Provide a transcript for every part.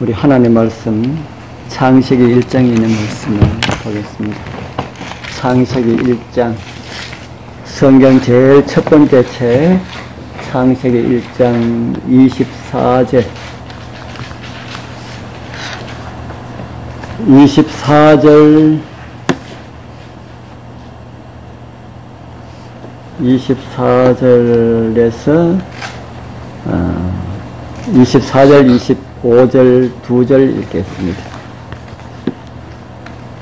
우리 하나님 말씀 창세기 1장에 있는 말씀을 보겠습니다. 창세기 1장 성경 제일 첫 번째 책 창세기 1장 24절 24절에서 24절 25절 2절 읽겠습니다.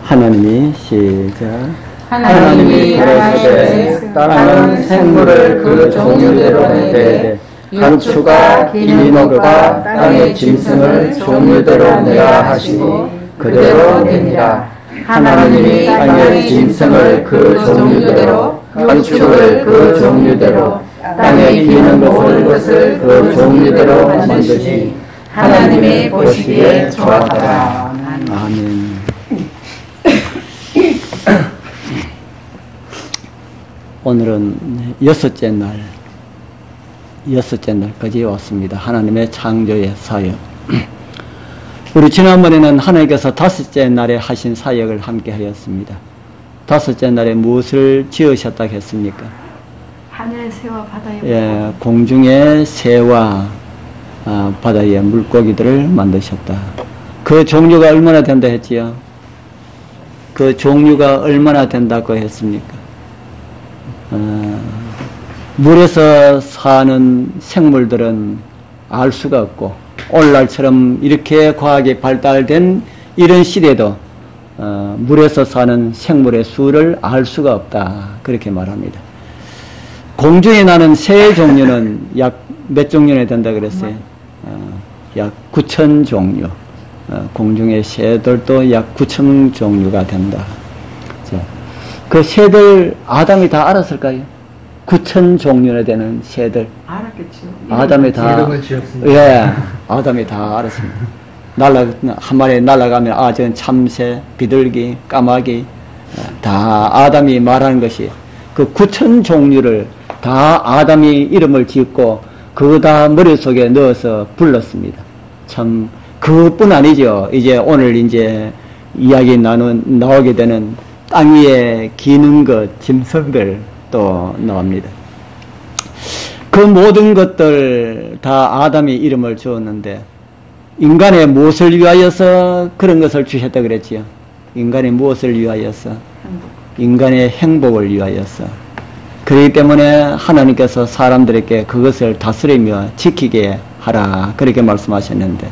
하나님이 시작. 하나님이 가라사대 땅은 생물을 그 종류대로 내되 가축과 기린과 땅의 짐승을 종류대로 내라 하시고 그대로 되니라. 하나님이 땅의 짐승을 그 종류대로 가축을 그 종류대로 땅에 기는 것을 그 종류대로 만드시 하나님이 보시기에 좋았더라. 아멘. 오늘은 여섯째 날까지 왔습니다. 하나님의 창조의 사역. 우리 지난번에는 하나님께서 다섯째 날에 하신 사역을 함께 하였습니다. 다섯째 날에 무엇을 지으셨다고 했습니까? 하늘의 새와 바다의 물고기. 공중의 새와 바다의 물고기들을 만드셨다. 그 종류가 얼마나 된다 했지요? 그 종류가 얼마나 된다고 했습니까? 물에서 사는 생물들은 알 수가 없고 오늘날처럼 이렇게 과학이 발달된 이런 시대도 물에서 사는 생물의 수를 알 수가 없다. 그렇게 말합니다. 공중에 나는 새 종류는 약 몇 종류나 된다 그랬어요? 약 9천 종류. 공중의 새들도 약 9천 종류가 된다. 그 새들 아담이 다 알았을까요? 9천 종류나 되는 새들. 알았겠죠. 아담이 다, 예, 아담이 다 알았습니다. 한 마리 날아가면, 저건 참새, 비둘기, 까마귀, 다 아담이 말하는 것이 그 9천 종류를 다 아담이 이름을 짓고 그거 다 머릿속에 넣어서 불렀습니다. 참, 그뿐 아니죠. 이제 오늘 이제 이야기 나오게 되는 땅 위에 기는 것, 짐승들 또 나옵니다. 그 모든 것들 다 아담이 이름을 주었는데 인간의 무엇을 위하여서 그런 것을 주셨다 그랬지요? 인간의 무엇을 위하여서? 인간의 행복을 위하여서. 그렇기 때문에 하나님께서 사람들에게 그것을 다스리며 지키게 하라 그렇게 말씀하셨는데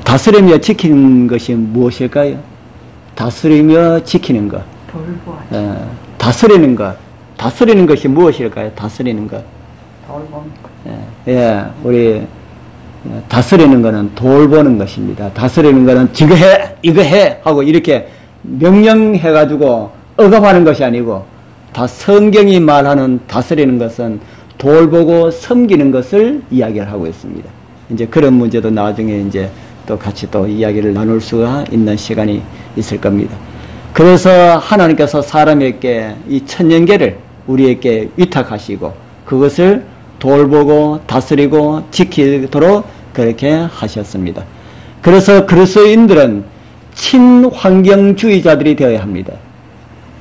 다스리며 지키는 것이 무엇일까요? 다스리며 지키는 것. 다스리는 것. 다스리는 것이 무엇일까요? 다스리는 것. 우리 다스리는 것은 돌보는 것입니다. 다스리는 것은 이거 해 하고 이렇게 명령해가지고 억압하는 것이 아니고 다 성경이 말하는 다스리는 것은 돌보고 섬기는 것을 이야기를 하고 있습니다. 이제 그런 문제도 나중에 이제 또 같이 또 이야기를 나눌 수가 있는 시간이 있을 겁니다. 그래서 하나님께서 사람에게 이 천년계를 우리에게 위탁하시고 그것을 돌보고 다스리고 지키도록 그렇게 하셨습니다. 그래서 그리스도인들은 친환경주의자들이 되어야 합니다.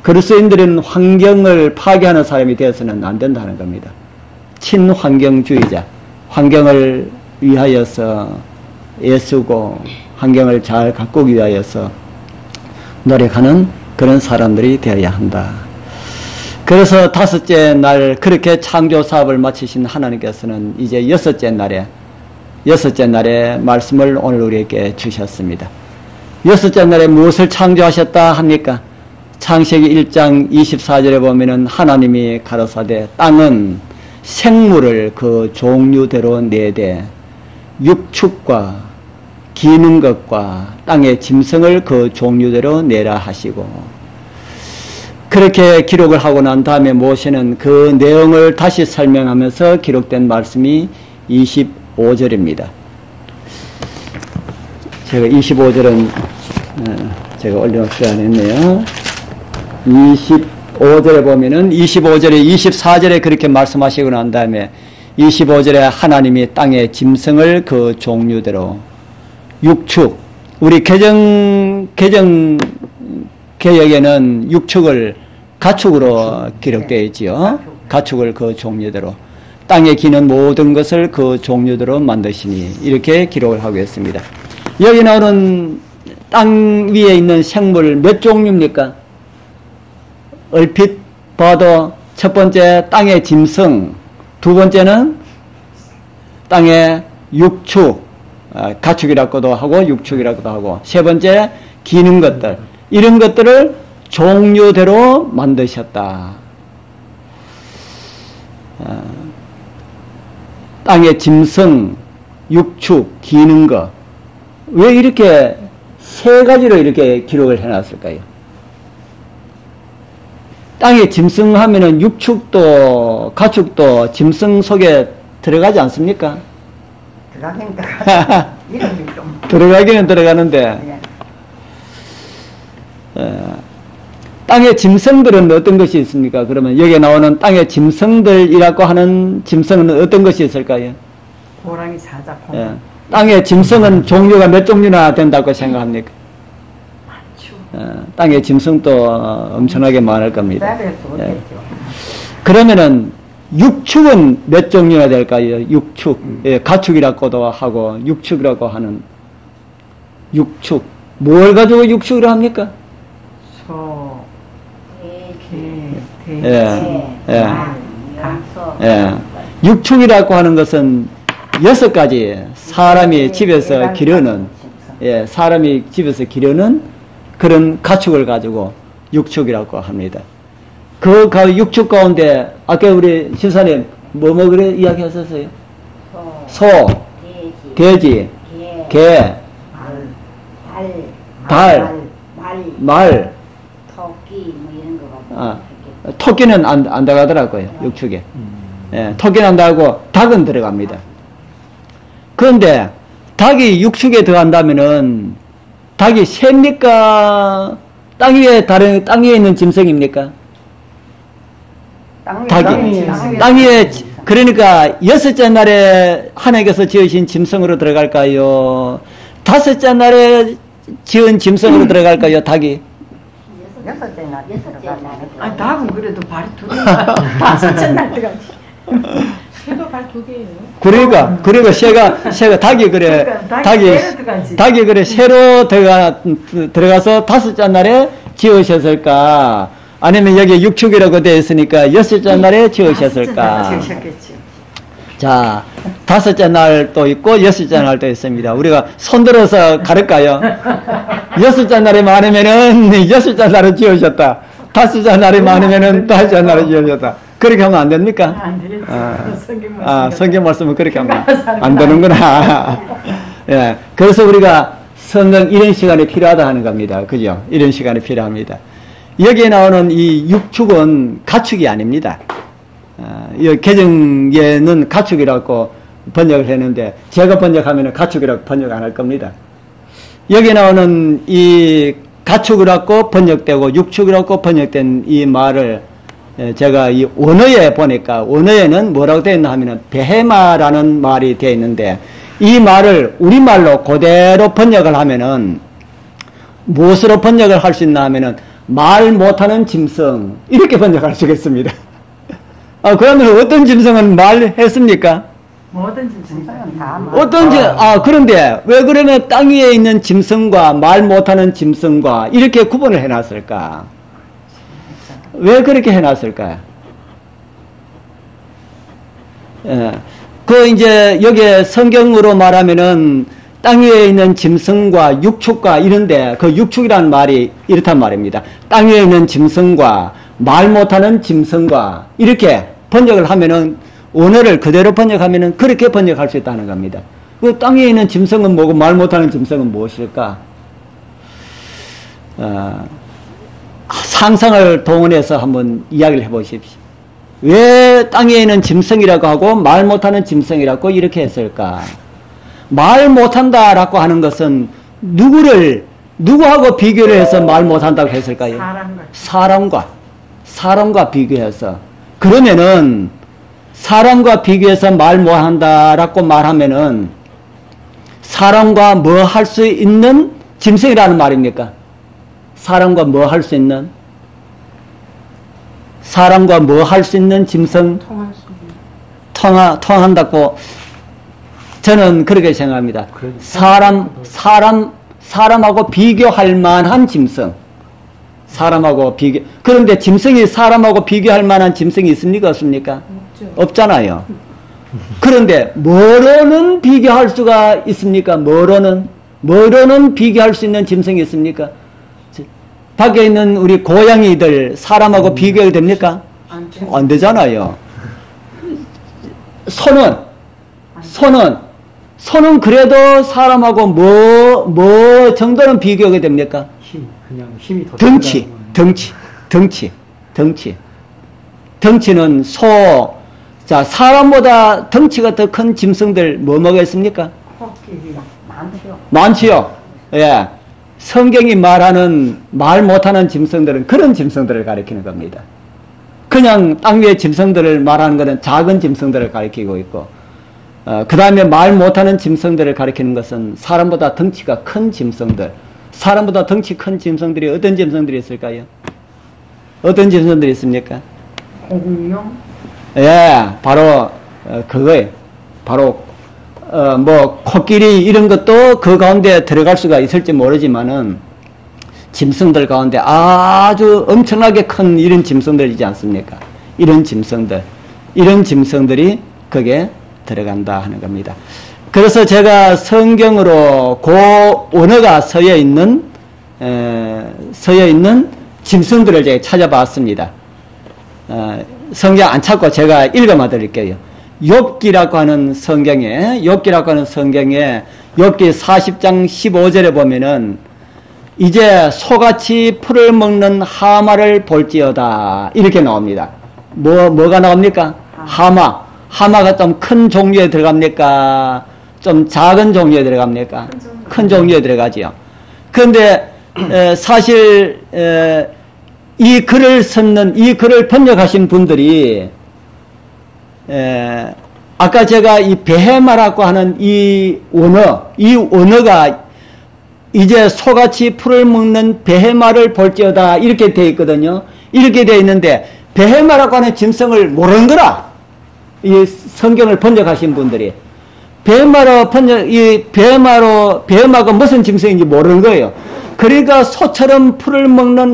그리스도인들은 환경을 파괴하는 사람이 되어서는 안 된다는 겁니다. 친환경주의자, 환경을 위하여서 애쓰고 환경을 잘 가꾸기 위하여서 노력하는 그런 사람들이 되어야 한다. 그래서 다섯째 날 그렇게 창조 사업을 마치신 하나님께서는 이제 여섯째 날에 말씀을 오늘 우리에게 주셨습니다. 여섯째 날에 무엇을 창조하셨다 합니까? 창세기 1장 24절에 보면은 하나님이 가라사대 땅은 생물을 그 종류대로 내되 육축과 기는 것과 땅의 짐승을 그 종류대로 내라 하시고 그렇게 기록을 하고 난 다음에 모세는 그 내용을 다시 설명하면서 기록된 말씀이 25절입니다. 제가 25절은 제가 올려놓지 않았네요. 25절에 보면은 25절에 24절에 그렇게 말씀하시고 난 다음에 25절에 하나님이 땅의 짐승을 그 종류대로 육축, 우리 개역에는 육축을 가축으로 기록되어 있지요. 가축을 그 종류대로 땅에 기는 모든 것을 그 종류대로 만드시니 이렇게 기록을 하고 있습니다. 여기 나오는 땅 위에 있는 생물 몇 종류입니까? 얼핏 봐도 첫 번째 땅의 짐승, 두 번째는 땅의 육축, 가축이라고도 하고 육축이라고도 하고, 세 번째 기는 것들, 이런 것들을 종류대로 만드셨다. 땅의 짐승, 육축, 기는 것, 왜 이렇게 세 가지로 이렇게 기록을 해놨을까요? 땅의 짐승 하면은 육축도 가축도 짐승 속에 들어가지 않습니까? 들어가긴 들어가죠. 이름이 좀. 들어가기는 들어가는데, 땅의 짐승들은 어떤 것이 있습니까? 그러면 여기에 나오는 땅의 짐승들이라고 하는 짐승은 어떤 것이 있을까요? 호랑이, 사자, 곰. 땅의 짐승은 종류가 몇 종류나 된다고 생각합니까? 땅의 짐승도 엄청나게 많을 겁니다. 그러면은 육축은 몇 종류나 될까요? 육축, 가축이라고도 하고 육축이라고 하는 육축, 뭘 가지고 육축을 합니까? 소, 육축이라고 하는 것은 6가지 사람이 집에서 기르는, 사람이 집에서 기르는 그런 가축을 가지고 육축이라고 합니다. 그 육축 가운데 아까 우리 시사님 뭐 그래 이야기하셨어요? 소, 돼지, 개, 달, 말, 토끼 뭐 이런 거 같아요. 토끼는 안 들어가더라고요. 육축에. 토끼는 안 들어가고 닭은 들어갑니다. 그런데 닭이 육축에 들어간다면은 닭이 새입니까? 땅 위에 있는 짐승입니까? 땅 위에, 그러니까 6째 날에 하나님께서 지으신 짐승으로 들어갈까요? 5째 날에 지은 짐승으로 들어갈까요? 닭이? 6째 날. 아니, 닭은 그래도 발이 2개. 5째 날 들어가지. 새도 발 2개예요. 그러니까 새가 닭이 그래. 닭이 그래 새로 들어가서 5째 날에 지으셨을까? 아니면 여기 육축이라고 되어 있으니까 6째 날에 지으셨을까? 지으셨겠지. 자, 5째 날도 있고 6째 날도 있습니다. 우리가 손들어서 가를까요? 6째 날이 많으면은 6째 날에 지으셨다. 5째 날이 많으면은 5째 날에 지으셨다. 그렇게 하면 안 됩니까? 안 되겠지. 성경 말씀은 그렇게 하면 안 되는구나. 예. 그래서 우리가 성경 이런 시간이 필요하다 하는 겁니다. 그죠? 이런 시간이 필요합니다. 여기에 나오는 이 육축은 가축이 아닙니다. 이 개정에는 가축이라고 번역을 했는데, 제가 번역하면 가축이라고 번역 안 할 겁니다. 여기 나오는 이 가축이라고 번역되고 육축이라고 번역된 이 말을 제가 이 원어에 보니까, 원어에는 뭐라고 되어 있나 하면은 베헤마라는 말이 되어 있는데, 이 말을 우리말로 그대로 번역을 하면은 무엇으로 번역을 할 수 있나 하면은 말 못하는 짐승, 이렇게 번역할 수 있겠습니다. 그러면 어떤 짐승은 말했습니까? 모든 짐승은 다 그런데 왜 그러면 땅 위에 있는 짐승과 말 못하는 짐승과 이렇게 구분을 해놨을까? 왜 그렇게 해놨을까요? 이제 여기에 성경으로 말하면은 땅 위에 있는 짐승과 육축과 이런데, 그 육축이라는 말이 이렇단 말입니다. 땅 위에 있는 짐승과 말 못하는 짐승과 이렇게 번역을 하면은, 원어를 그대로 번역하면은 그렇게 번역할 수 있다는 겁니다. 그 땅 위에 있는 짐승은 뭐고 말 못하는 짐승은 무엇일까? 상상을 동원해서 한번 이야기를 해보십시오. 왜 땅 위에 있는 짐승이라고 하고 말 못하는 짐승이라고 이렇게 했을까? 말 못한다라고 하는 것은 누구하고 비교를 해서 말 못한다고 했을까요? 사람과 비교해서. 그러면은 사람과 비교해서 말 못한다라고 말하면은 사람과 뭐 할 수 있는 짐승이라는 말입니까? 사람과 뭐 할 수 있는? 사람과 뭐 할 수 있는 짐승? 통한다고 저는 그렇게 생각합니다. 사람하고 비교할 만한 짐승. 사람하고 비교. 그런데 짐승이 사람하고 비교할 만한 짐승이 있습니까? 없습니까? 없잖아요. 그런데 뭐로는 비교할 수가 있습니까? 뭐로는 비교할 수 있는 짐승이 있습니까? 밖에 있는 우리 고양이들 사람하고 비교가 됩니까? 안 되잖아요. 소는 그래도 사람하고 뭐 정도는 비교가 됩니까? 그냥 힘이 더 덩치는 자, 사람보다 덩치가 더 큰 짐승들 뭐가 있습니까? 많지요. 예. 성경이 말하는 말 못하는 짐승들은 그런 짐승들을 가리키는 겁니다. 그냥 땅 위의 짐승들을 말하는 것은 작은 짐승들을 가리키고 있고, 그 다음에 말 못하는 짐승들을 가리키는 것은 사람보다 덩치가 큰 짐승들. 사람보다 덩치 큰 짐승들이 어떤 짐승들이 있을까요? 어떤 짐승들이 있습니까? 공룡? 예, 바로 그거예요. 바로 뭐 코끼리 이런 것도 그 가운데 들어갈 수가 있을지 모르지만은 짐승들 가운데 아주 엄청나게 큰 이런 짐승들이지 않습니까? 이런 짐승들이 거기에 들어간다 하는 겁니다. 그래서 제가 성경으로 그 언어가 서여 있는 짐승들을 제가 찾아봤습니다. 성경 안 찾고 제가 읽어만 드릴게요. 욥기라고 하는 성경에 욥기 40장 15절에 보면은 이제 소같이 풀을 먹는 하마를 볼지어다 이렇게 나옵니다. 뭐가 나옵니까? 하마가 좀 큰 종류에 들어갑니까? 좀 작은 종류에 들어갑니까? 큰 종류에 들어가지요. 그런데 사실 이 글을 번역하신 분들이 아까 제가 이 베헤마라고 하는 이 언어가 이제 소같이 풀을 먹는 베헤마를 볼지어다 이렇게 되어 있거든요. 이렇게 되어 있는데 베헤마라고 하는 짐승을 모르는 거라. 이 성경을 번역하신 분들이 베헤마가 무슨 짐승인지 모르는 거예요. 그러니까 소처럼 풀을 먹는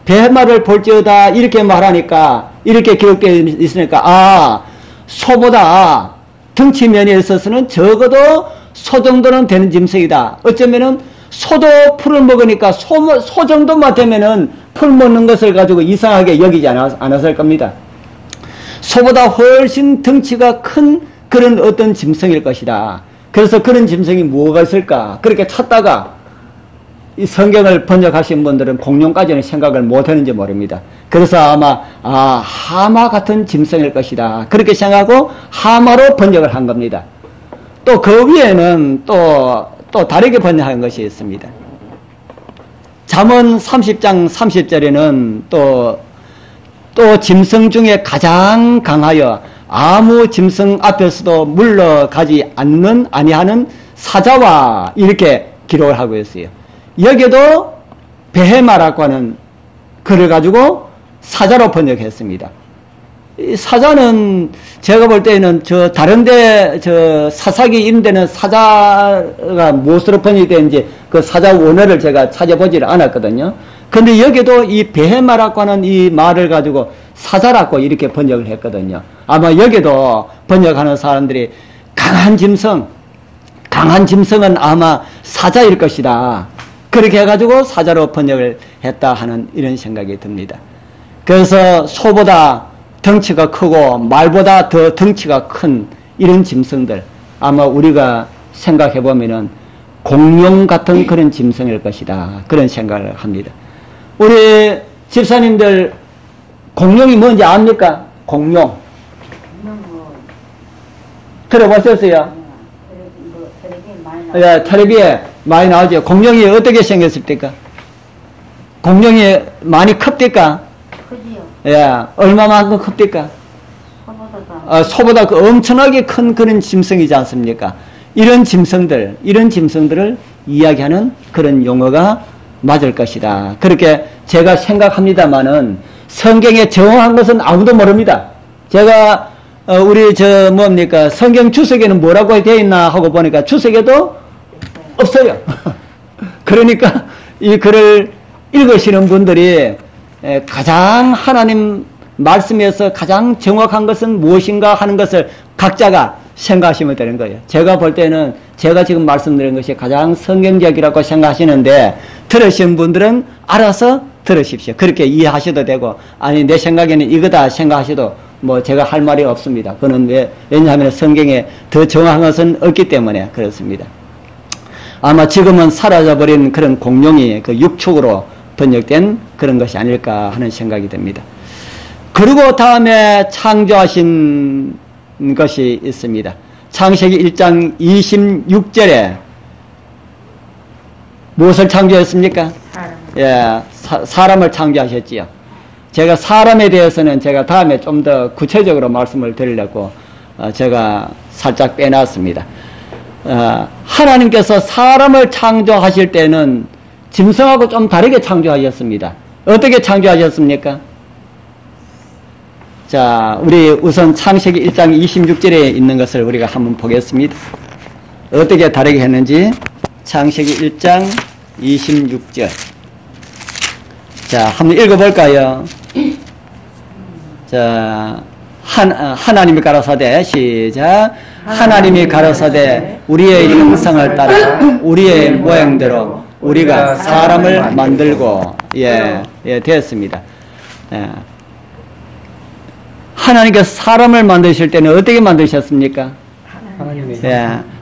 베헤마를 볼지어다 이렇게 말하니까 이렇게 기록되어 있으니까 소보다 덩치면에 있어서는 적어도 소 정도는 되는 짐승이다. 어쩌면은 소도 풀을 먹으니까 소 정도만 되면은 풀 먹는 것을 가지고 이상하게 여기지 않았을 겁니다. 소보다 훨씬 덩치가 큰 그런 어떤 짐승일 것이다. 그래서 그런 짐승이 뭐가 있을까? 그렇게 찾다가 이 성경을 번역하신 분들은 공룡까지는 생각을 못했는지 모릅니다. 그래서 아마 하마 같은 짐승일 것이다. 그렇게 생각하고 하마로 번역을 한 겁니다. 또 그 위에는 또 다르게 번역한 것이 있습니다. 잠언 30장 30절에는 또 짐승 중에 가장 강하여 아무 짐승 앞에서도 물러가지 아니하는 사자와 이렇게 기록을 하고 있어요. 여기도 베헤마라고 하는 글을 가지고 사자로 번역했습니다. 이 사자는 제가 볼 때는 다른데 사사기 이런 데는 사자가 무엇으로 번역이 되는지 그 사자 원어를 제가 찾아보지를 않았거든요. 근데 여기도 이 베헤마라고 하는 이 말을 가지고 사자라고 이렇게 번역을 했거든요. 아마 여기도 번역하는 사람들이 강한 짐승은 아마 사자일 것이다. 그렇게 해가지고 사자로 번역을 했다 하는 이런 생각이 듭니다. 그래서 소보다 덩치가 크고 말보다 더 덩치가 큰 이런 짐승들 아마 우리가 생각해 보면은 공룡 같은 그런 짐승일 것이다. 그런 생각을 합니다. 우리 집사님들 공룡이 뭔지 압니까? 공룡. 들어보셨어요? 텔레비에 많이 나오죠. 공룡이 어떻게 생겼습니까? 공룡이 많이 큽니까? 크지요. 예, 얼마만큼 큽니까? 소보다 그 엄청나게 큰 그런 짐승이지 않습니까? 이런 짐승들을 이야기하는 그런 용어가 맞을 것이다. 그렇게 제가 생각합니다만은 성경에 정확한 것은 아무도 모릅니다. 제가 우리 성경 주석에는 뭐라고 되어 있나 하고 보니까 주석에도 없어요. 그러니까 이 글을 읽으시는 분들이 가장 하나님 말씀에서 가장 정확한 것은 무엇인가 하는 것을 각자가 생각하시면 되는 거예요. 제가 볼 때는 제가 지금 말씀드린 것이 가장 성경적이라고 생각하시는데 들으신 분들은 알아서 들으십시오. 그렇게 이해하셔도 되고 아니 내 생각에는 이거다 생각하셔도 뭐 제가 할 말이 없습니다. 그는 왜냐하면 성경에 더 정확한 것은 없기 때문에 그렇습니다. 아마 지금은 사라져버린 그런 공룡이 그 육축으로 번역된 그런 것이 아닐까 하는 생각이 듭니다. 그리고 다음에 창조하신 것이 있습니다. 창세기 1장 26절에 무엇을 창조했습니까? 예, 사람을 창조하셨지요. 제가 사람에 대해서는 제가 다음에 좀 더 구체적으로 말씀을 드리려고 제가 살짝 빼놨습니다. 하나님께서 사람을 창조하실 때는 짐승하고 좀 다르게 창조하셨습니다. 어떻게 창조하셨습니까? 자, 우리 우선 창세기 1장 26절에 있는 것을 우리가 한번 보겠습니다. 어떻게 다르게 했는지 창세기 1장 26절. 자, 한번 읽어볼까요? 자, 하나님이 가라사대 시작. 하나님이 가라사대 우리의 형상을 따라 우리의 모양대로 우리가 사람을 만들고 되었습니다. 하나님께서 사람을 만드실 때는 어떻게 만드셨습니까?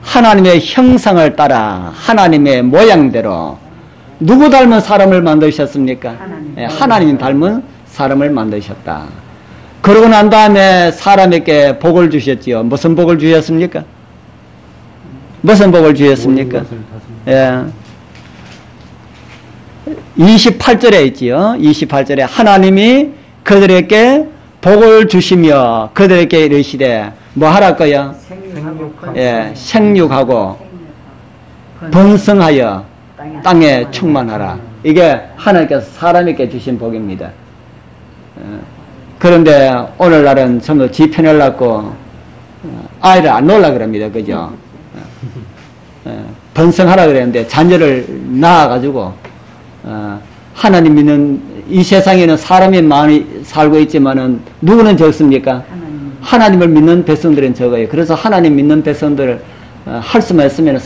하나님의 형상을 따라 하나님의 모양대로. 누구 닮은 사람을 만드셨습니까? 하나님 닮은 사람을 만드셨다. 그러고 난 다음에 사람에게 복을 주셨지요. 무슨 복을 주셨습니까? 무슨 복을 주셨습니까? 28절에 있지요. 28절에 하나님이 그들에게 복을 주시며 그들에게 이르시되 뭐 하랄까요? 생육하고 번성하여 땅에 충만하라. 이게 하나님께서 사람에게 주신 복입니다. 그런데 오늘날은 전부 지 편을 낳고 아이를 안 놓으려고 그럽니다. 그죠? 번성하라 그랬는데 자녀를 낳아가지고 하나님 믿는 이 세상에는 사람이 많이 살고 있지만은 누구는 적습니까? 하나님을 믿는 백성들은 적어요. 그래서 하나님 믿는 백성들을 할 수만 있으면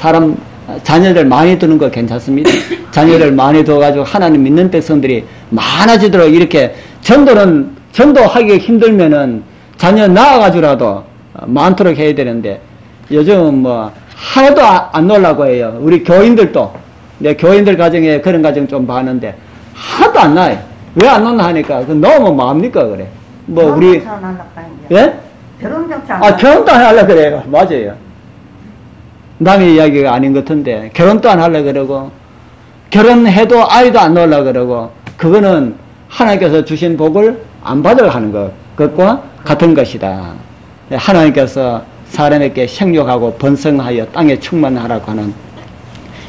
자녀들 많이 두는 거 괜찮습니다. 자녀를 많이 둬가지고 하나님 믿는 백성들이 많아지도록 이렇게 전도하기 힘들면은 자녀 낳아가지고라도 많도록 해야 되는데 요즘 뭐 하나도 안 놓으려고 해요. 우리 교인들도 교인들 가정에 그런 가정 좀 봤는데 하나도 안 나요. 왜 안 놓나 하니까 그 너무 뭐합니까 그래. 뭐 우리 결혼도 안 하려고 그래요. 맞아요. 남의 이야기가 아닌 것 같은데 결혼도 안 하려고 그러고 결혼해도 아이도 안 놓으려고 그러고 그거는 하나님께서 주신 복을 안 받으려 하는 것과 같은 것이다. 하나님께서 사람에게 생육하고 번성하여 땅에 충만하라고 하는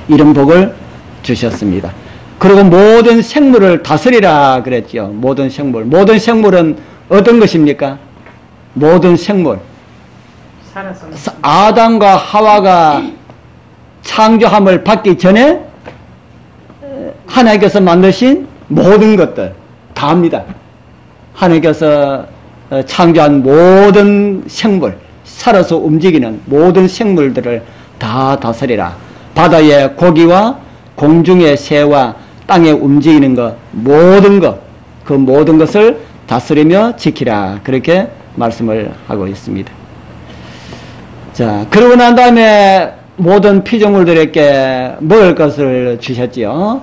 이런 복을 주셨습니다. 그리고 모든 생물을 다스리라 그랬죠. 모든 생물은 어떤 것입니까? 모든 생물. 아담과 하와가 창조함을 받기 전에 하나님께서 만드신 모든 것들 다 합니다. 하나님께서 창조한 모든 생물, 살아서 움직이는 모든 생물들을 다 다스리라. 바다의 고기와 공중의 새와 땅에 움직이는 것, 그 모든 것을 다스리며 지키라. 그렇게 말씀을 하고 있습니다. 자, 그러고 난 다음에 모든 피조물들에게 먹을 것을 주셨지요.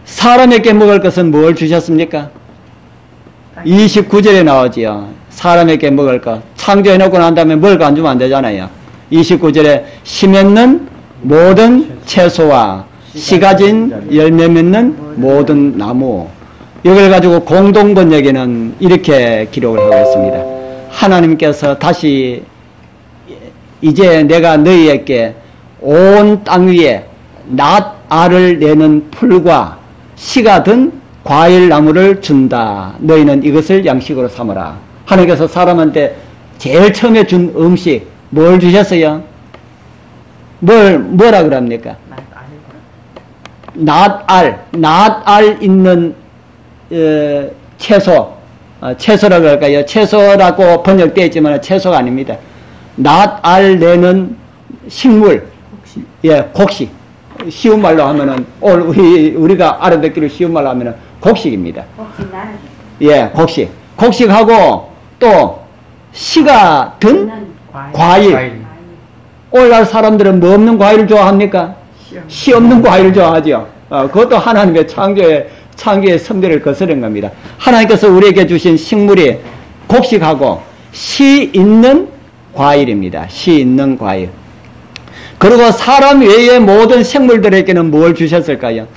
사람에게 먹을 것은 뭘 주셨습니까? 29절에 나오지요. 사람에게 먹을 것. 창조해놓고 난 다음에 먹을 거 안 주면 안 되잖아요. 29절에 씨 맺는 모든 채소와 씨 가진 열매 맺는 모든 나무. 이걸 가지고 공동 번역에는 이렇게 기록을 하고 있습니다. 하나님께서 다시 이제 내가 너희에게 온 땅 위에 낫 알을 내는 풀과 씨가 든 과일 나무를 준다. 너희는 이것을 양식으로 삼으라. 하나님께서 사람한테 제일 처음에 준 음식 뭘 주셨어요? 뭐라 그럽니까? 낫알 있는 채소, 채소라고 할까요? 채소라고 번역되어 있지만 채소가 아닙니다. 낫알 내는 식물, 예, 곡식. 쉬운 말로 하면은, 우리가 알아듣기로 쉬운 말로 하면은 곡식입니다. 예, 곡식. 곡식하고 또 씨가 든 과일. 오늘날 사람들은 뭐 없는 과일을 좋아합니까? 씨 없는 과일을 좋아하죠. 그것도 하나님의 창조의 섭리를 거스른 겁니다. 하나님께서 우리에게 주신 식물이 곡식하고 씨 있는 과일입니다. 씨 있는 과일. 그리고 사람 외의 모든 생물들에게는 뭘 주셨을까요?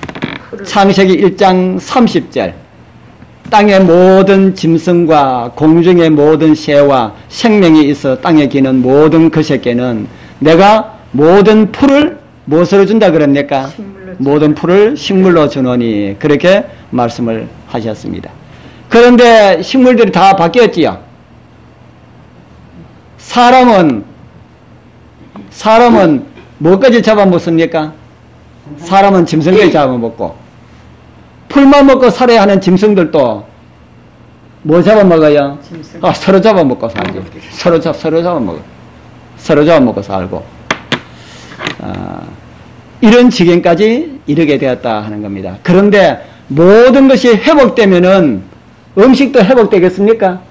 창세기 1장 30절. 땅의 모든 짐승과 공중의 모든 새와 생명이 있어 땅에 기는 모든 것에게는 내가 모든 풀을 무엇으로 준다 그럽니까? 모든 풀을 식물로 주노니 그렇게 말씀을 하셨습니다. 그런데 식물들이 다 바뀌었지요. 사람은 뭐까지 잡아먹습니까? 사람은 짐승까지 잡아먹고 풀만 먹고 살아야 하는 짐승들도 뭐 잡아먹어요? 서로 잡아먹고 살죠. 서로 잡아먹고 살고 이런 지경까지 이르게 되었다 하는 겁니다. 그런데 모든 것이 회복되면은 음식도 회복되겠습니까?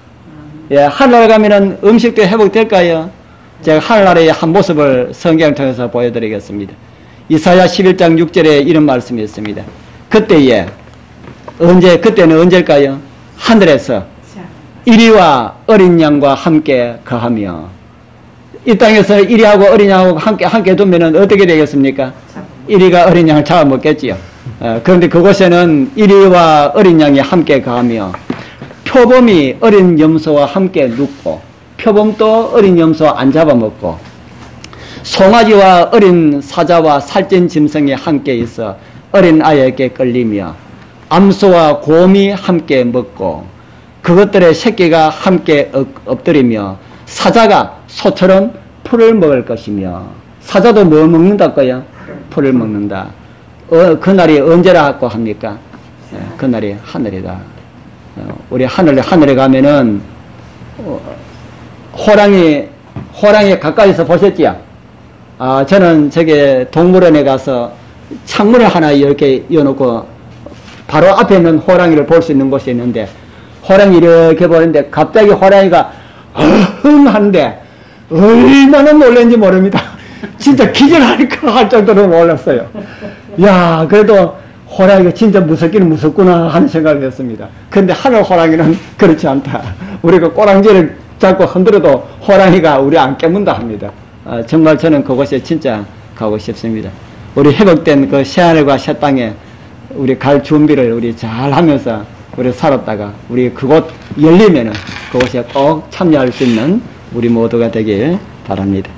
예, 하늘나라 가면은 음식도 회복될까요? 제가 하늘나라의 한 모습을 성경을 통해서 보여드리겠습니다. 이사야 11장 6절에 이런 말씀이 있습니다. 그때는 언제일까요? 하늘에서 이리와 어린 양과 함께 거하며 이 땅에서 이리하고 어린 양하고 함께 두면은 어떻게 되겠습니까? 이리가 어린 양을 잡아먹겠지요. 그런데 그곳에는 이리와 어린 양이 함께 거하며 표범이 어린 염소와 함께 눕고 표범도 어린 염소 안 잡아먹고 송아지와 어린 사자와 살찐 짐승이 함께 있어 어린 아이에게 끌리며 암소와 곰이 함께 먹고 그것들의 새끼가 함께 엎드리며 사자가 소처럼 풀을 먹을 것이며 사자도 뭐 먹는다고요? 풀을 먹는다. 그날이 언제라고 합니까? 그날이 하늘이다. 우리 하늘에 가면은 호랑이 가까이서 보셨지요? 저는 저기 동물원에 가서 창문을 하나 이렇게 여놓고 바로 앞에 있는 호랑이를 볼 수 있는 곳이 있는데 호랑이 이렇게 보는데 갑자기 호랑이가 흥 하는데 얼마나 놀랐는지 모릅니다. 진짜 기절할까 할 정도로 놀랐어요. 야, 그래도 호랑이가 진짜 무섭기는 무섭구나 하는 생각을 했습니다. 근데 하늘 호랑이는 그렇지 않다. 우리가 꼬랑지를 잡고 흔들어도 호랑이가 우리 안 깨문다 합니다. 정말 저는 그곳에 진짜 가고 싶습니다. 우리 회복된 그 새하늘과 새 땅에 우리 갈 준비를 우리 잘 하면서 우리 살았다가 우리 그곳 열리면은 그곳에 꼭 참여할 수 있는 우리 모두가 되길 바랍니다.